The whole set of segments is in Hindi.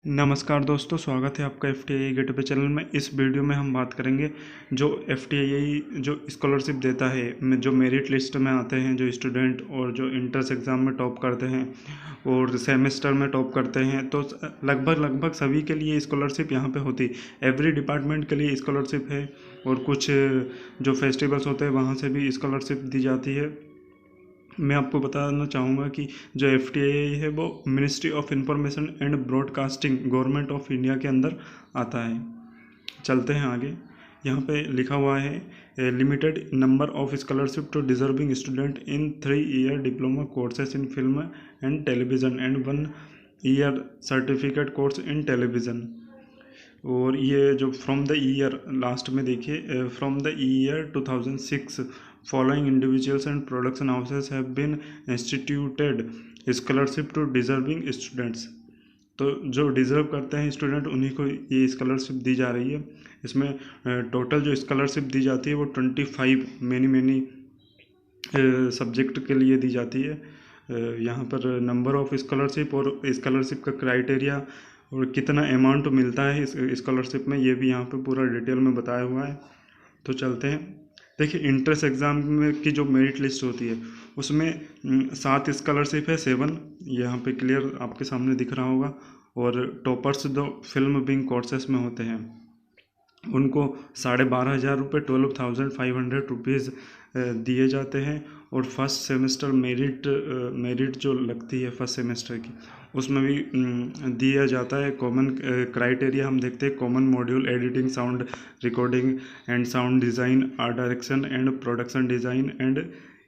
नमस्कार दोस्तों, स्वागत है आपका FTII गेटवे चैनल में। इस वीडियो में हम बात करेंगे जो FTII जो स्कॉलरशिप देता है, जो मेरिट लिस्ट में आते हैं जो स्टूडेंट और जो इंट्रेंस एग्ज़ाम में टॉप करते हैं और सेमेस्टर में टॉप करते हैं, तो लगभग सभी के लिए स्कॉलरशिप यहाँ पे होती है। एवरी डिपार्टमेंट के लिए स्कॉलरशिप है और कुछ जो फेस्टिवल्स होते हैं वहाँ से भी स्कॉलरशिप दी जाती है। मैं आपको बताना चाहूँगा कि जो FTII है वो ministry of information and broadcasting government of India के अंदर आता है। चलते हैं आगे। यहाँ पे लिखा हुआ है limited number of scholarship to deserving student in 3 year diploma courses in film and television and 1 year certificate course in television. और ये जो फ्रॉम द ईयर लास्ट में देखिए, from the year 2006 following individuals and production houses have been instituted scholarship to deserving students. तो जो डिज़र्व करते हैं स्टूडेंट उन्हीं को ये स्कॉलरशिप दी जा रही है। इसमें टोटल जो स्कॉलरशिप दी जाती है वो 25 मैनी सब्जेक्ट के लिए दी जाती है। यहाँ पर नंबर ऑफ स्कॉलरशिप और स्कॉलरशिप का क्राइटेरिया और कितना अमाउंट मिलता है इस स्कॉलरशिप में, ये भी यहाँ पे पूरा डिटेल में बताया हुआ है। तो चलते हैं। देखिए, इंट्रेंस एग्ज़ाम में की जो मेरिट लिस्ट होती है उसमें 7 स्कॉलरशिप है, 7 यहाँ पे क्लियर आपके सामने दिख रहा होगा। और टॉपर्स जो फिल्म बिंग कोर्सेस में होते हैं उनको 12,500 रुपये 12,500 रुपीज़ दिए जाते हैं। और फर्स्ट सेमेस्टर मेरिट जो लगती है फर्स्ट सेमेस्टर की उसमें भी दिया जाता है। कॉमन क्राइटेरिया हम देखते हैं, common module editing, sound recording and sound design, art direction and production design and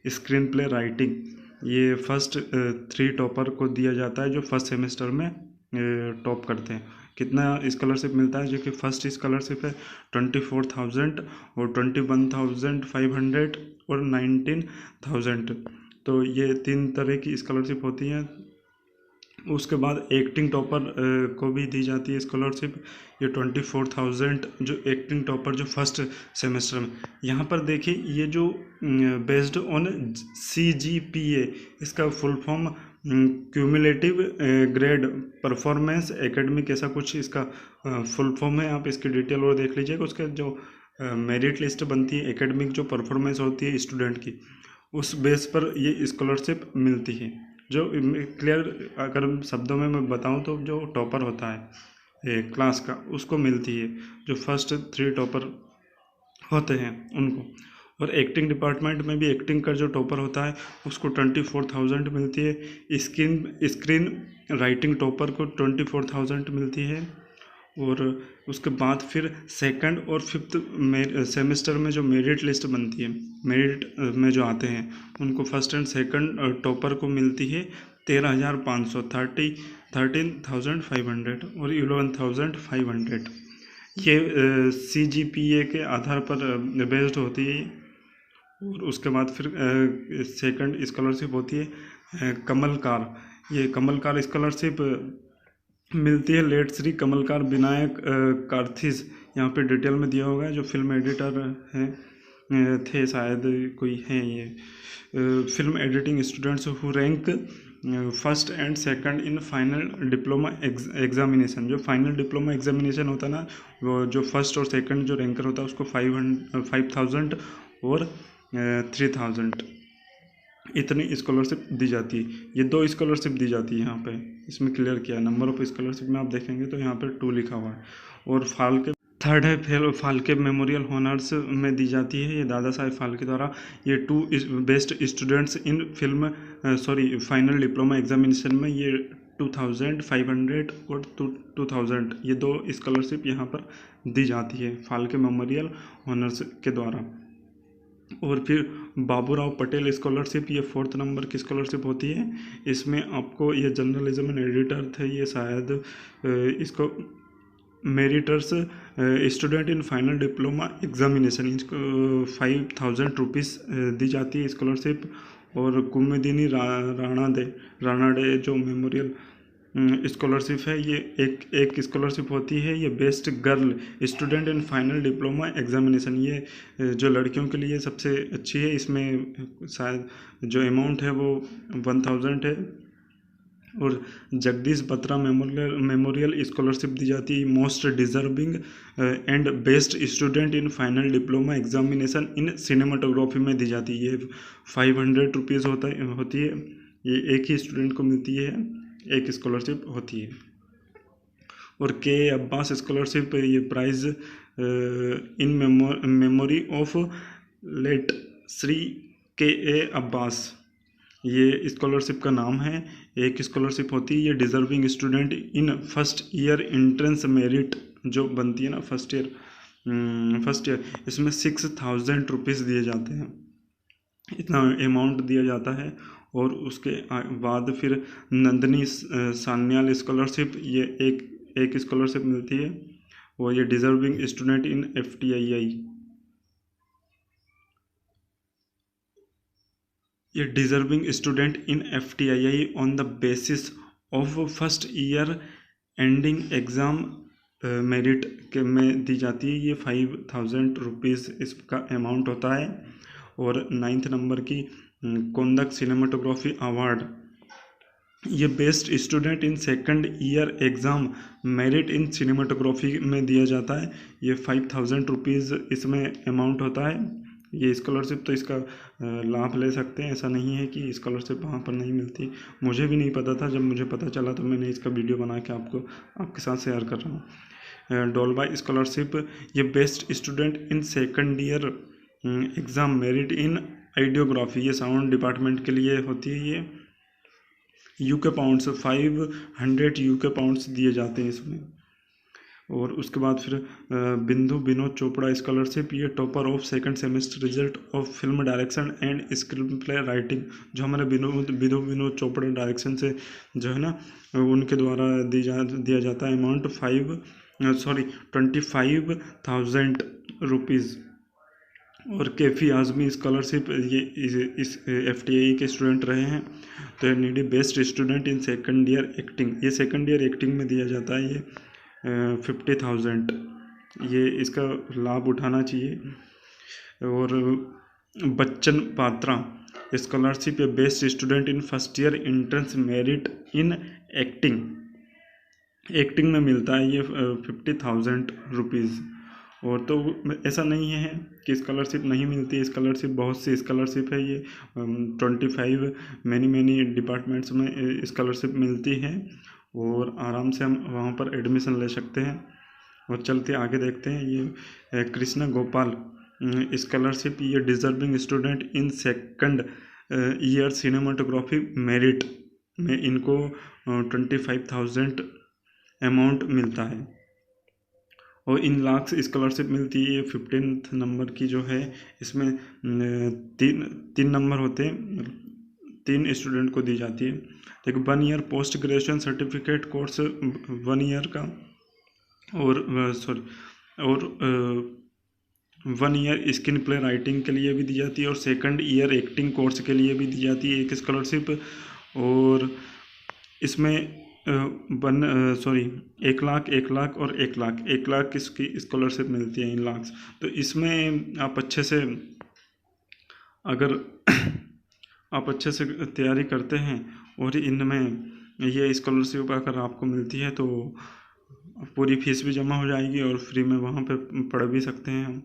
screen play writing. ये फर्स्ट 3 टॉपर को दिया जाता है जो फर्स्ट सेमेस्टर में टॉप करते हैं। कितना स्कॉलरशिप मिलता है? जो कि फर्स्ट स्कॉलरशिप है 24,000 और 21,500 और 19,000। तो ये 3 तरह की स्कॉलरशिप होती हैं। उसके बाद एक्टिंग टॉपर को भी दी जाती है स्कॉलरशिप, ये 24,000 जो एक्टिंग टॉपर जो फर्स्ट सेमेस्टर में। यहाँ पर देखिए, ये जो बेस्ड ऑन CGPA, इसका full form cumulative grade performance academic, ऐसा कुछ इसका फुल फॉर्म है। आप इसकी डिटेल और देख लीजिएगा। उसके जो मेरिट लिस्ट बनती है, एकेडमिक जो परफॉर्मेंस होती है स्टूडेंट की, उस बेस पर ये स्कॉलरशिप मिलती है। जो क्लियर अगर शब्दों में मैं बताऊं तो जो टॉपर होता है क्लास का उसको मिलती है, जो फर्स्ट 3 टॉपर होते हैं उनको। और एक्टिंग डिपार्टमेंट में भी एक्टिंग का जो टॉपर होता है उसको 24,000 मिलती है। स्क्रीन राइटिंग टॉपर को 24,000 मिलती है। और उसके बाद फिर सेकंड और फिफ्थ सेमेस्टर में जो मेरिट लिस्ट बनती है, मेरिट में जो आते हैं उनको फर्स्ट एंड सेकंड टॉपर को मिलती है 13,500, 13,500 और 11,500। ये CGPA के आधार पर बेस्ड होती है। और उसके बाद फिर सेकंड स्कॉलरशिप होती है कमलकार। ये कमलकार स्कॉलरशिप मिलती है लेट श्री कमलकार विनायक कार्थीज। यहाँ पे डिटेल में दिया होगा, जो फिल्म एडिटर हैं थे शायद, कोई हैं ये film editing students who rank first and second in final diploma examination. जो फाइनल डिप्लोमा एग्जामिनेशन होता है ना, वो जो फर्स्ट और सेकंड जो रैंकर होता है उसको 5,000 और 3,000 इतनी स्कॉलरशिप दी जाती है। ये 2 स्कॉलरशिप दी जाती है यहाँ पे, इसमें क्लियर किया है। नंबर ऑफ स्कॉलरशिप में आप देखेंगे तो यहाँ पे 2 लिखा हुआ है। और फाल्के थर्ड है, फिर फाल्के मेमोरियल हॉनर्स में दी जाती है, ये दादा साहेब फाल्के द्वारा। ये 2 best students in film final diploma examination में ये 2,500 और 2,000 ये 2 स्कॉलरशिप यहाँ पर दी जाती है फाल्के मेमोरियल हॉनर्स के द्वारा। और फिर बाबूराव पटेल स्कॉलरशिप, ये 4th नंबर की स्कॉलरशिप होती है। इसमें आपको ये जर्नलिज्म एंड एडिटर थे ये शायद, इसको meritorious student in final diploma examination, इसको 5,000 रुपीज़ दी जाती है स्कॉलरशिप। और कुमुदिनी राणाडे जो मेमोरियल स्कॉलरशिप है, ये एक स्कॉलरशिप होती है, ये best girl student in final diploma examination. ये जो लड़कियों के लिए सबसे अच्छी है। इसमें शायद जो अमाउंट है वो 1,000 है। और जगदीश बत्रा मेमोरियल स्कॉलरशिप दी जाती है most deserving and best student in final diploma examination in cinematography में दी जाती है। 500 रुपीज़ होती है, ये एक ही स्टूडेंट को मिलती है, एक स्कॉलरशिप होती है। और के अब्बास स्कॉलरशिप, ये prize in memory of late Shri K A Abbas, ये स्कॉलरशिप का नाम है। एक स्कॉलरशिप होती है, ये deserving student in first year entrance merit जो बनती है ना फर्स्ट ईयर, इसमें 6000 रुपीज़ दिए जाते हैं, इतना अमाउंट दिया जाता है। और उसके बाद फिर नंदनी सान्याल स्कॉलरशिप, ये एक स्कॉलरशिप मिलती है, वो ये डिजर्विंग स्टूडेंट इन FTII, ये deserving student in FTII on the basis of first year ending exam merit के में दी जाती है। ये 5000 रुपीज़ इसका अमाउंट होता है। और 9th नंबर की कोंदक सिनेमाटोग्राफी अवार्ड, ये best student in second year exam merit in cinematography में दिया जाता है। ये 5000 रुपीज़ इसमें अमाउंट होता है। ये स्कॉलरशिप तो इसका लाभ ले सकते हैं, ऐसा नहीं है कि स्कॉलरशिप वहाँ पर नहीं मिलती। मुझे भी नहीं पता था, जब मुझे पता चला तो मैंने इसका वीडियो बना के आपके साथ शेयर कर रहा हूँ। डोलबा स्कॉलरशिप, ये best student in second year exam merit in ideography, ये साउंड डिपार्टमेंट के लिए होती है। ये UK पाउंड्स 500 UK पाउंड्स दिए जाते हैं इसमें। और उसके बाद फिर बिंदु विनोद चोपड़ा स्कॉलरशिप, ये topper of second semester result of film direction and screen play writing, जो हमारे विनोद चोपड़ा डायरेक्शन से जो है ना उनके द्वारा दिया जाता है अमाउंट 25,000 रुपीज़। और कैफ़ी आज़मी स्कॉलरशिप, ये इस FTII के स्टूडेंट रहे हैं, तो ये needy best student in second year acting, ये सेकंड ईयर एक्टिंग में दिया जाता है। ये 50,000, ये इसका लाभ उठाना चाहिए। और बच्चन पात्रा स्कॉलरशिप, ये best student in first year entrance merit in acting में मिलता है ये 50,000 रुपीज़। और तो ऐसा नहीं है कि स्कॉलरशिप नहीं मिलती है, स्कॉलरशिप बहुत सी स्कॉलरशिप है। ये 25 मैनी डिपार्टमेंट्स में स्कॉलरशिप मिलती है, और आराम से हम वहाँ पर एडमिशन ले सकते हैं। और चलते आगे देखते हैं, ये कृष्णा गोपाल स्कॉलरशिप, ये deserving student in second year cinematography merit में इनको 25,000 अमाउंट मिलता है। और इन लाख्स स्कॉलरशिप मिलती है। 15th नंबर की जो है, इसमें तीन नंबर होते हैं, 3 स्टूडेंट को दी जाती है। एक 1 year post graduation certificate course 1 year का, और 1 ईयर स्क्रीन प्ले राइटिंग के लिए भी दी जाती है, और सेकंड ईयर एक्टिंग कोर्स के लिए भी दी जाती है एक स्कॉलरशिप। और इसमें 1 लाख और 1 लाख इसकी स्कॉलरशिप मिलती है इन लाख्स। तो इसमें आप अच्छे से तैयारी करते हैं और इनमें ये स्कॉलरशिप अगर आपको मिलती है तो पूरी फीस भी जमा हो जाएगी और फ्री में वहाँ पे पढ़ भी सकते हैं हम।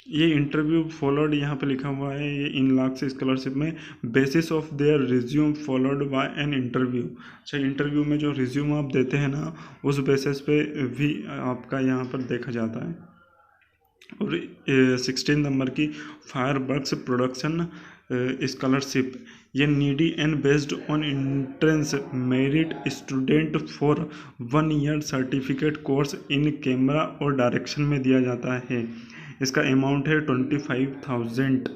ये इंटरव्यू फॉलोड यहाँ पे लिखा हुआ है, ये इन लाख्स स्कॉलरशिप में basis of their resume followed by an interview. अच्छा, इंटरव्यू में जो रिज्यूम आप देते हैं ना, उस बेसिस पे भी आपका यहाँ पर देखा जाता है। और 16 नंबर की फायरवर्क्स प्रोडक्शन स्कॉलरशिप, ये needy and based on entrance merit student for 1 year certificate course in camera और डायरेक्शन में दिया जाता है। इसका अमाउंट है 25,000।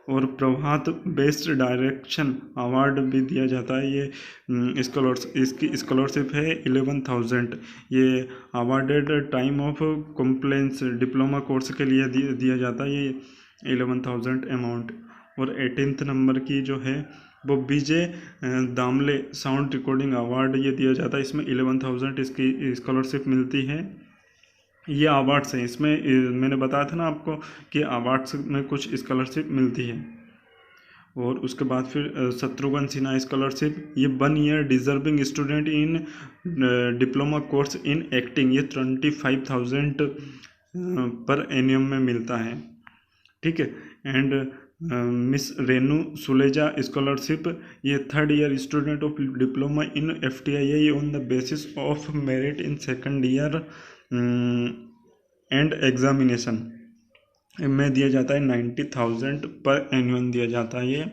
और प्रभात बेस्ट डायरेक्शन अवार्ड भी दिया जाता है। ये इसकी स्कॉलरशिप है 11,000। ये awarded time of कॉम्प्लेंस diploma course के लिए दिया जाता है ये 11,000 अमाउंट। और 18th नंबर की जो है वो विजय दामले साउंड रिकॉर्डिंग अवार्ड ये दिया जाता है। इसमें 11,000 इसकी स्कॉलरशिप मिलती है। ये अवार्ड्स हैं, इसमें मैंने बताया था ना आपको कि अवार्ड्स में कुछ स्कॉलरशिप मिलती है। और उसके बाद फिर शत्रुघ्न सिन्हा स्कॉलरशिप, ये 1 year deserving student in diploma course in acting, ये 25,000 पर एनियम में मिलता है, ठीक है। And miss Renu Suleja scholarship, ये 3rd year student of diploma in FTII on the basis of merit in 2nd year and examination में दिया जाता है, 90,000 पर एनुअल दिया जाता है ये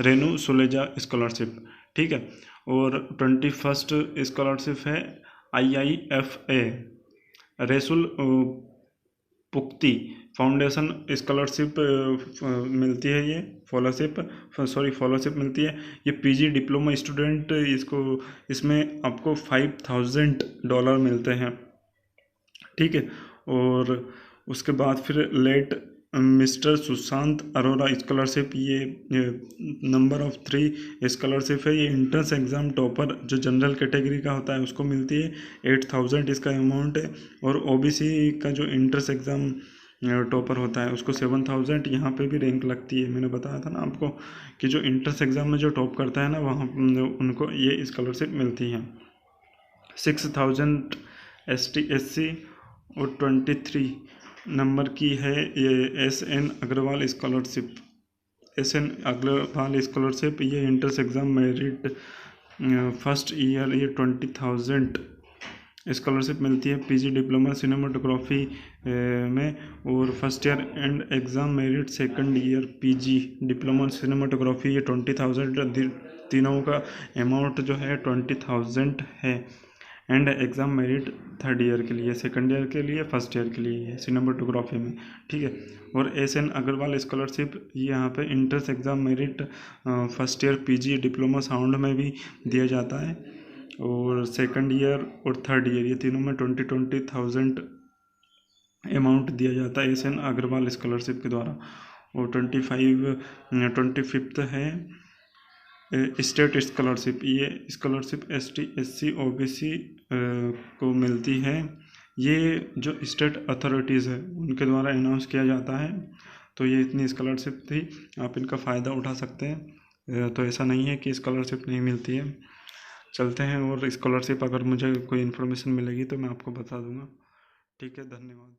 रेनू सुलेजा स्कॉलरशिप, ठीक है। और 21st स्कॉलरशिप है IIFA रेसुल पुक्ति फाउंडेशन स्कॉलरशिप मिलती है, ये फॉलोशिप मिलती है। ये PG डिप्लोमा स्टूडेंट, इसमें आपको $5,000 मिलते हैं, ठीक है। और उसके बाद फिर late mister Sushant Arora scholarship, ये नंबर ऑफ 3 स्कॉलरशिप है। ये एंट्रेंस एग्ज़ाम टॉपर जो जनरल कैटेगरी का होता है उसको मिलती है, 8,000 इसका अमाउंट है। और OBC का जो एंट्रेंस एग्ज़ाम टॉपर होता है उसको 7,000, यहाँ पे भी रैंक लगती है। मैंने बताया था ना आपको कि जो एंट्रेंस एग्ज़ाम में जो टॉप करता है ना, वहाँ उनको ये स्कॉलरशिप मिलती है। 6,000 ST SC और 23 नंबर की है ये SN Agarwal scholarship. SN Agarwal scholarship, ये entrance exam merit 1st year, ये 20,000 स्कॉलरशिप मिलती है PG डिप्लोमा सिनेमाटोग्राफी में। और 1st year and exam merit 2nd year PG diploma cinematography, ये 20,000, तीनों का अमाउंट जो है 20,000 है। And exam merit 3rd year के लिए, 2nd ईयर के लिए, 1st ईयर के लिए सिनेमाटोग्राफी में, ठीक है। और SN अग्रवाल स्कॉलरशिप, ये यहाँ पे entrance exam merit 1st year PG diploma sound में भी दिया जाता है। और 2nd ईयर और 3rd ईयर, ये तीनों में 20,000 अमाउंट दिया जाता है SN अग्रवाल स्कॉलरशिप के द्वारा। और 25th है स्टेट स्कॉलरशिप, ये स्कॉलरशिप ST SC OBC को मिलती है। ये जो स्टेट अथॉरिटीज़ है उनके द्वारा अनाउंस किया जाता है। तो ये इतनी स्कॉलरशिप थी, आप इनका फ़ायदा उठा सकते हैं। तो ऐसा नहीं है कि स्कॉलरशिप नहीं मिलती है। चलते हैं, और स्कॉलरशिप अगर मुझे कोई इन्फॉर्मेशन मिलेगी तो मैं आपको बता दूंगा, ठीक है। धन्यवाद।